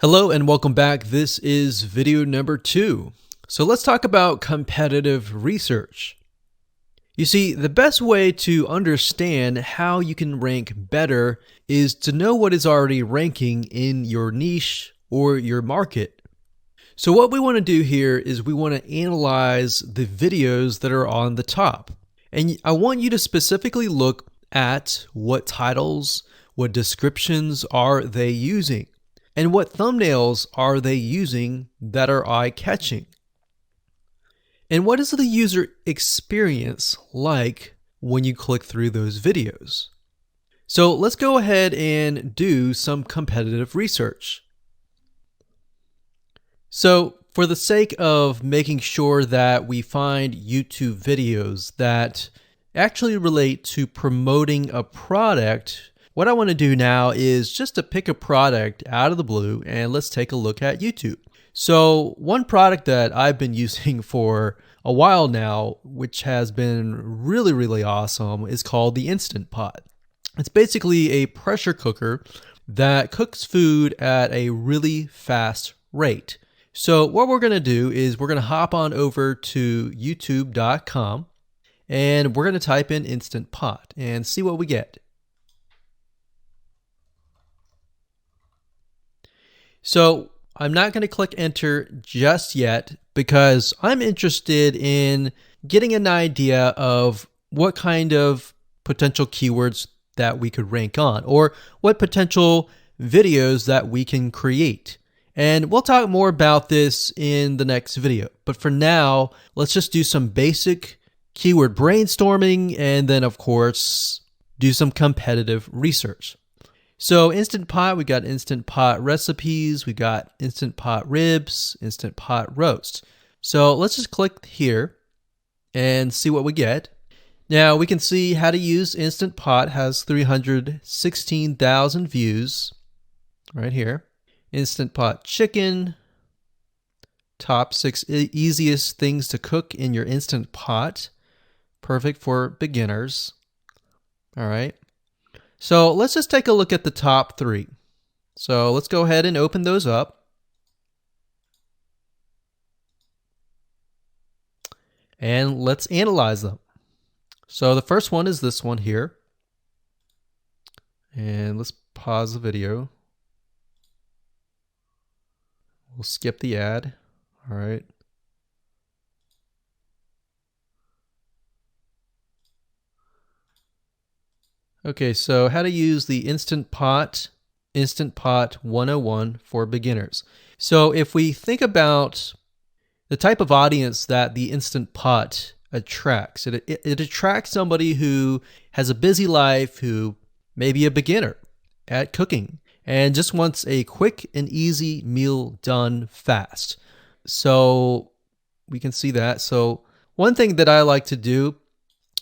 Hello and welcome back. This is video number 2. So let's talk about competitive research. You see, the best way to understand how you can rank better is to know what is already ranking in your niche or your market. So what we want to do here is we want to analyze the videos that are on the top. And I want you to specifically look at what titles, what descriptions are they using. And what thumbnails are they using that are eye-catching? And what is the user experience like when you click through those videos? So let's go ahead and do some competitive research. So for the sake of making sure that we find YouTube videos that actually relate to promoting a product, what I want to do now is just to pick a product out of the blue and let's take a look at YouTube. So one product that I've been using for a while now, which has been really awesome, is called the Instant Pot. It's basically a pressure cooker that cooks food at a really fast rate. So what we're going to do is we're going to hop on over to youtube.com and we're going to type in Instant Pot and see what we get. So I'm not going to click enter just yet because I'm interested in getting an idea of what kind of potential keywords that we could rank on or what potential videos that we can create. And we'll talk more about this in the next video. But for now, let's just do some basic keyword brainstorming and then of course do some competitive research. So Instant Pot, we got Instant Pot recipes, we got Instant Pot ribs, Instant Pot roast. So let's just click here and see what we get. Now we can see how to use Instant Pot has 316,000 views right here. Instant Pot chicken, top 6 easiest things to cook in your Instant Pot. Perfect for beginners. All right. So let's just take a look at the top 3. So let's go ahead and open those up. And let's analyze them. So the first one is this one here. And let's pause the video. We'll skip the ad. All right. Okay, so how to use the Instant Pot 101 for beginners. So if we think about the type of audience that the Instant Pot attracts, it attracts somebody who has a busy life, who may be a beginner at cooking and just wants a quick and easy meal done fast. So we can see that. So one thing that I like to do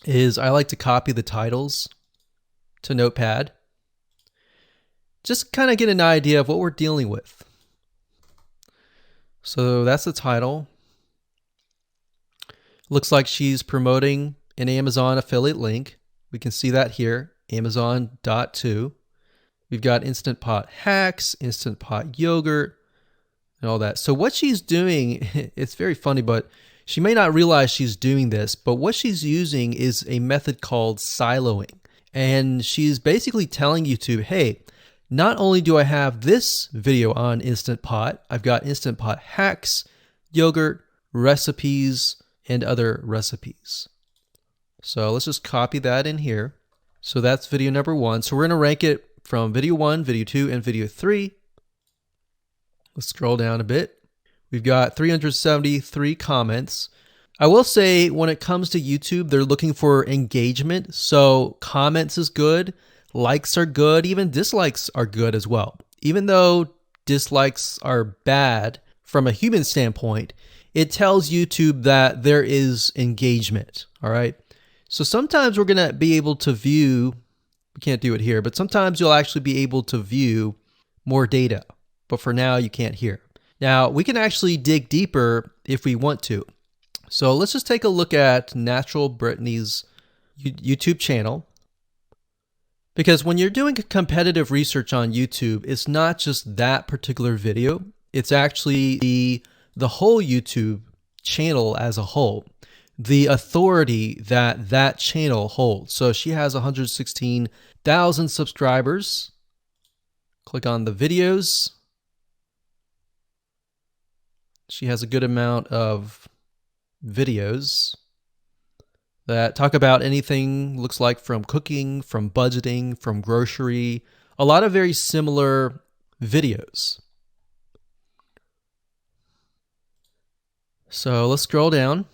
is I like to copy the titles to Notepad. Just kind of get an idea of what we're dealing with. So that's the title. Looks like she's promoting an Amazon affiliate link. We can see that here, Amazon.to. We've got Instant Pot hacks, Instant Pot yogurt, and all that. So what she's doing, it's very funny, but she may not realize she's doing this, but what she's using is a method called siloing. And she's basically telling YouTube, hey, not only do I have this video on Instant Pot, I've got Instant Pot hacks, yogurt, recipes, and other recipes. So let's just copy that in here. So that's video number 1. So we're going to rank it from video 1, video 2, and video 3. Let's scroll down a bit. We've got 373 comments. I will say when it comes to YouTube, they're looking for engagement. So comments is good, likes are good, even dislikes are good as well. Even though dislikes are bad from a human standpoint, it tells YouTube that there is engagement. All right. So sometimes we're going to be able to view, we can't do it here, but sometimes you'll actually be able to view more data. But for now, you can't hear. Now, we can actually dig deeper if we want to. So let's just take a look at Natural Brittany's YouTube channel. Because when you're doing competitive research on YouTube, it's not just that particular video, it's actually the whole YouTube channel as a whole, the authority that that channel holds. So she has 116,000 subscribers. Click on the videos. She has a good amount of videos that talk about anything, looks like, from cooking, from budgeting, from grocery, a lot of very similar videos. So let's scroll down.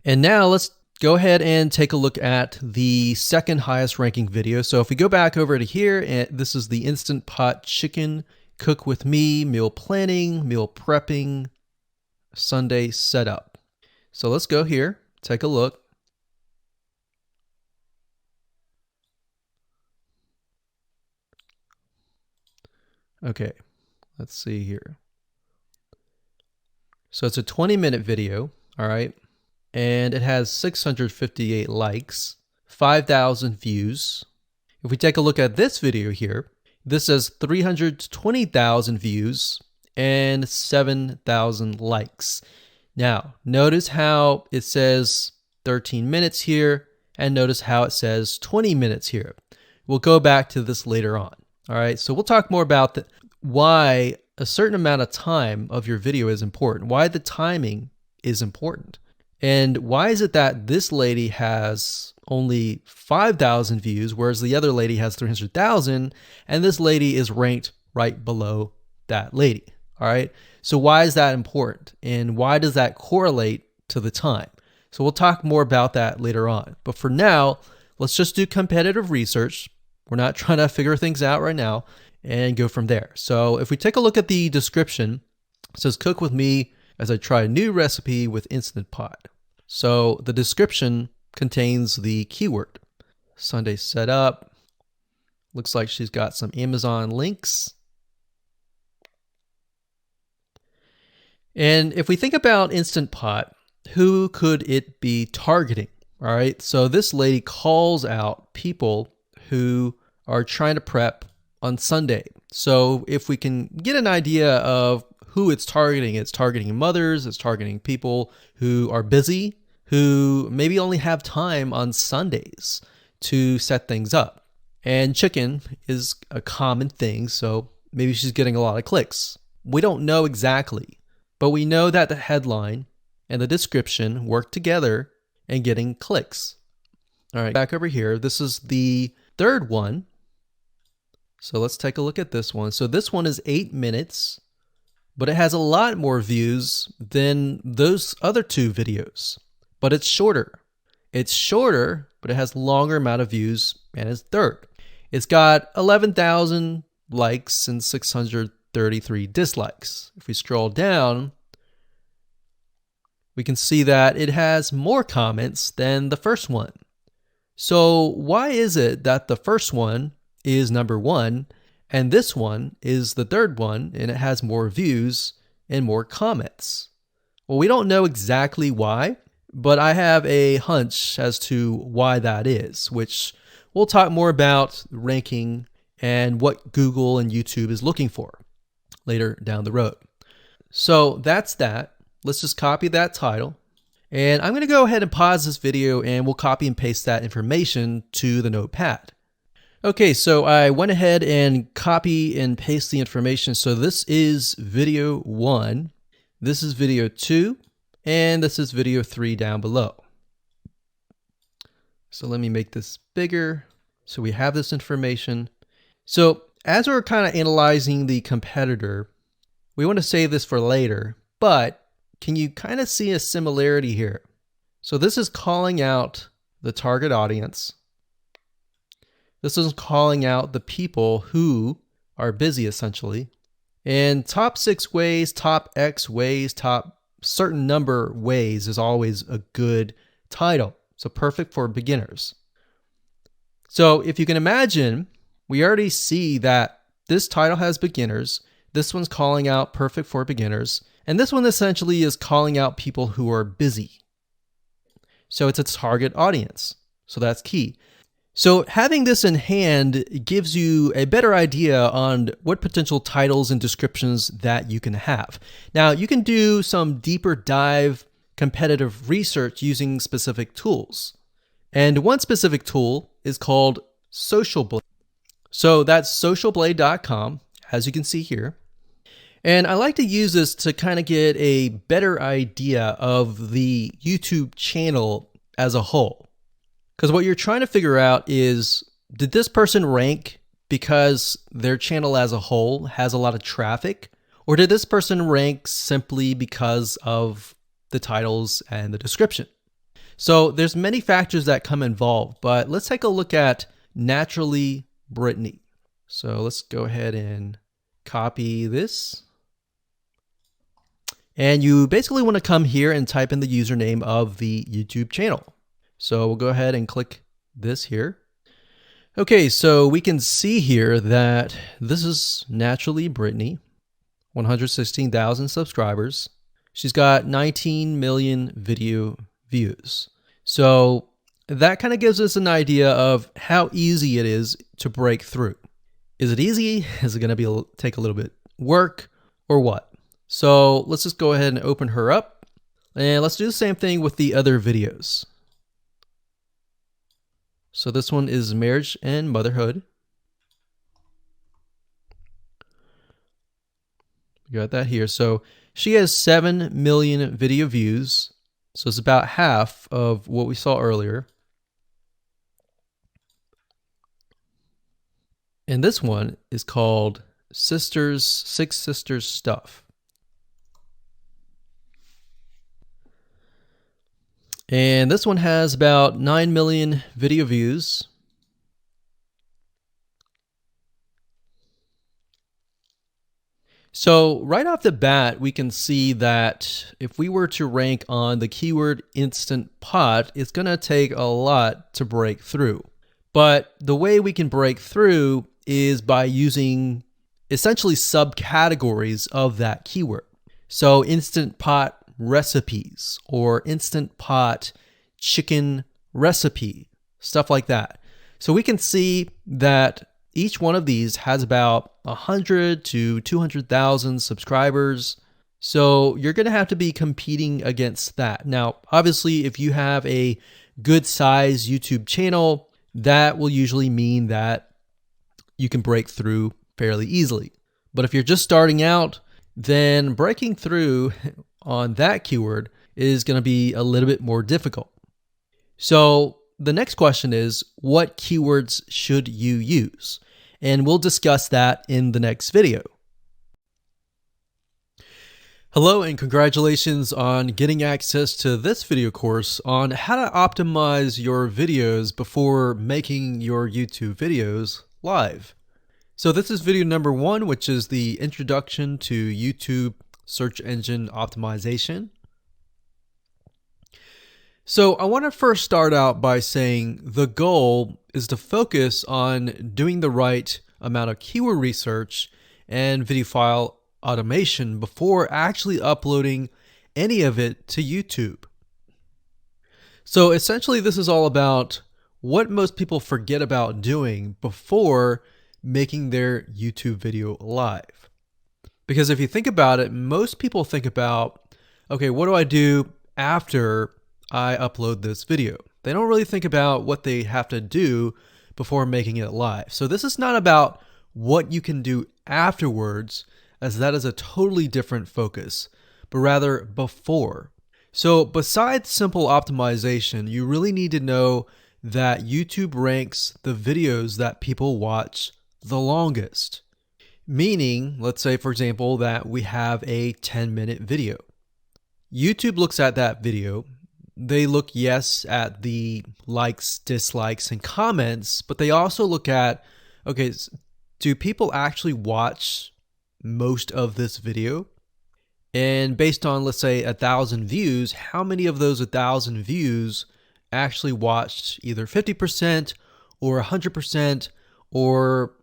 And now let's go ahead and take a look at the second highest ranking video. So if we go back over to here, and this is the Instant Pot Chicken Cook With Me, meal planning, meal prepping, Sunday setup. So let's go here, take a look. Okay, let's see here. So it's a 20-minute video, all right, and it has 658 likes, 5,000 views. If we take a look at this video here, this has 320,000 views and 7,000 likes. Now, notice how it says 13 minutes here, and notice how it says 20 minutes here. We'll go back to this later on. All right, so we'll talk more about why a certain amount of time of your video is important, why the timing is important. And why is it that this lady has only 5,000 views, whereas the other lady has 300,000, and this lady is ranked right below that lady? All right, so why is that important, and why does that correlate to the time? So we'll talk more about that later on. But for now, let's just do competitive research. We're not trying to figure things out right now, and go from there. So if we take a look at the description, it says cook with me as I try a new recipe with Instant Pot. So the description contains the keyword. Sunday setup. Looks like she's got some Amazon links. And if we think about Instant Pot, who could it be targeting? All right, so this lady calls out people who are trying to prep on Sunday. So if we can get an idea of who it's targeting mothers, it's targeting people who are busy, who maybe only have time on Sundays to set things up. And chicken is a common thing, so maybe she's getting a lot of clicks. We don't know exactly, but we know that the headline and the description work together and getting clicks. All right, back over here, this is the third one. So let's take a look at this one. So this one is 8 minutes, but it has a lot more views than those other two videos, but it's shorter. It's shorter, but it has longer amount of views, and it's third. It's got 11,000 likes and 633 dislikes. If we scroll down, we can see that it has more comments than the first one. So why is it that the first one is number one and this one is the third one and it has more views and more comments? Well, we don't know exactly why, but I have a hunch as to why that is, which we'll talk more about ranking and what Google and YouTube is looking for later down the road. So that's that. Let's just copy that title. And I'm going to go ahead and pause this video and we'll copy and paste that information to the notepad. Okay, so I went ahead and copy and paste the information. So this is video 1, this is video 2, and this is video 3 down below. So let me make this bigger so we have this information. So as we're kind of analyzing the competitor, we want to save this for later, but can you kind of see a similarity here? So this is calling out the target audience. This is calling out the people who are busy, essentially. And top 6 ways, top X ways, top certain number ways is always a good title. So perfect for beginners. So if you can imagine, we already see that this title has beginners. This one's calling out perfect for beginners. And this one essentially is calling out people who are busy. So it's a target audience. So that's key. So having this in hand gives you a better idea on what potential titles and descriptions that you can have. Now, you can do some deeper dive competitive research using specific tools. And one specific tool is called Social Blade. So that's socialblade.com, as you can see here. And I like to use this to kind of get a better idea of the YouTube channel as a whole. Because what you're trying to figure out is, did this person rank because their channel as a whole has a lot of traffic? Or did this person rank simply because of the titles and the description? So there's many factors that come involved, but let's take a look at Naturally Brittany. So let's go ahead and copy this. And you basically want to come here and type in the username of the YouTube channel. So we'll go ahead and click this here. Okay, so we can see here that this is Naturally Brittany, 116,000 subscribers. She's got 19 million video views. So that kind of gives us an idea of how easy it is to break through. Is it easy? Is it going to take a little bit work or what? So let's just go ahead and open her up, and let's do the same thing with the other videos. So this one is marriage and motherhood. We got that here. So she has 7 million video views. So it's about half of what we saw earlier. And this one is called Six Sisters Stuff. And this one has about 9 million video views. So right off the bat, we can see that if we were to rank on the keyword Instant Pot, it's going to take a lot to break through. But the way we can break through is by using essentially subcategories of that keyword. So Instant Pot recipes or Instant Pot chicken recipe, stuff like that. So we can see that each one of these has about 100 to 200,000 subscribers. So you're going to have to be competing against that. Now, obviously, if you have a good size YouTube channel, that will usually mean that you can break through fairly easily. But if you're just starting out, then breaking through on that keyword is going to be a little bit more difficult. So the next question is, what keywords should you use? And we'll discuss that in the next video. Hello and congratulations on getting access to this video course on how to optimize your videos before making your YouTube videos live. So this is video number 1, which is the introduction to YouTube search engine optimization. So I want to first start out by saying the goal is to focus on doing the right amount of keyword research and video file automation before actually uploading any of it to YouTube. So essentially this is all about what most people forget about doing before making their YouTube video live. Because if you think about it, most people think about, okay, what do I do after I upload this video? They don't really think about what they have to do before making it live. So this is not about what you can do afterwards, as that is a totally different focus, but rather before. So besides simple optimization, you really need to know that YouTube ranks the videos that people watch the longest. Meaning, let's say for example that we have a 10-minute video. YouTube looks at that video. They look, yes, at the likes, dislikes, and comments, but they also look at, okay, do people actually watch most of this video? And based on, let's say, 1,000 views, how many of those 1,000 views actually watched either 50% or 100%, or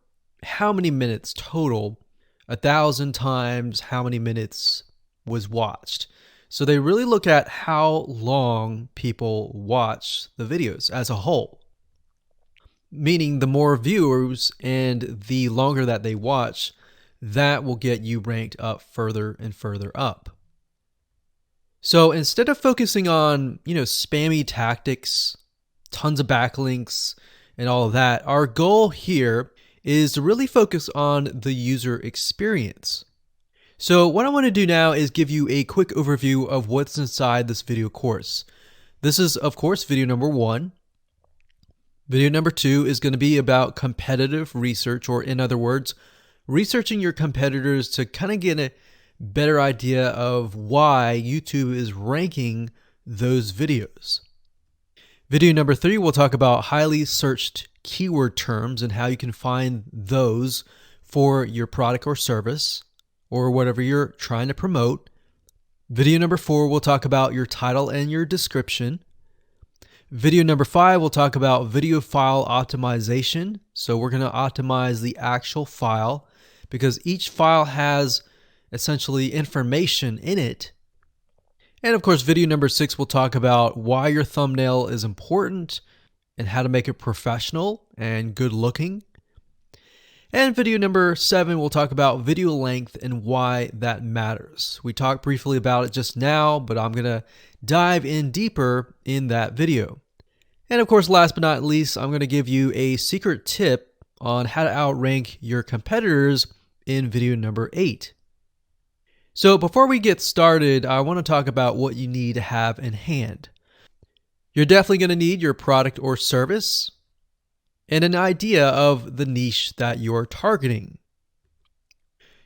how many minutes total? 1,000 times how many minutes was watched. So they really look at how long people watch the videos as a whole. meaning the more viewers and the longer that they watch, that will get you ranked up further and further up. So instead of focusing on, spammy tactics, tons of backlinks, and all of that, our goal here is to really focus on the user experience. So what I want to do now is give you a quick overview of what's inside this video course. This is, of course, video number 1. Video number 2 is going to be about competitive research, or in other words, researching your competitors to kind of get a better idea of why YouTube is ranking those videos. Video number 3, we'll talk about highly searched keyword terms and how you can find those for your product or service or whatever you're trying to promote. Video number 4, we'll talk about your title and your description. Video number 5, we'll talk about video file optimization. So we're going to optimize the actual file because each file has essentially information in it. And of course, video number 6 will talk about why your thumbnail is important and how to make it professional and good looking. And video number 7 will talk about video length and why that matters. We talked briefly about it just now, but I'm going to dive in deeper in that video. And of course, last but not least, I'm going to give you a secret tip on how to outrank your competitors in video number 8. So before we get started, I want to talk about what you need to have in hand. You're definitely going to need your product or service and an idea of the niche that you're targeting.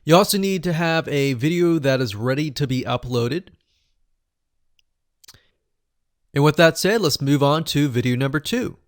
You also need to have a video that is ready to be uploaded. And with that said, let's move on to video number 2.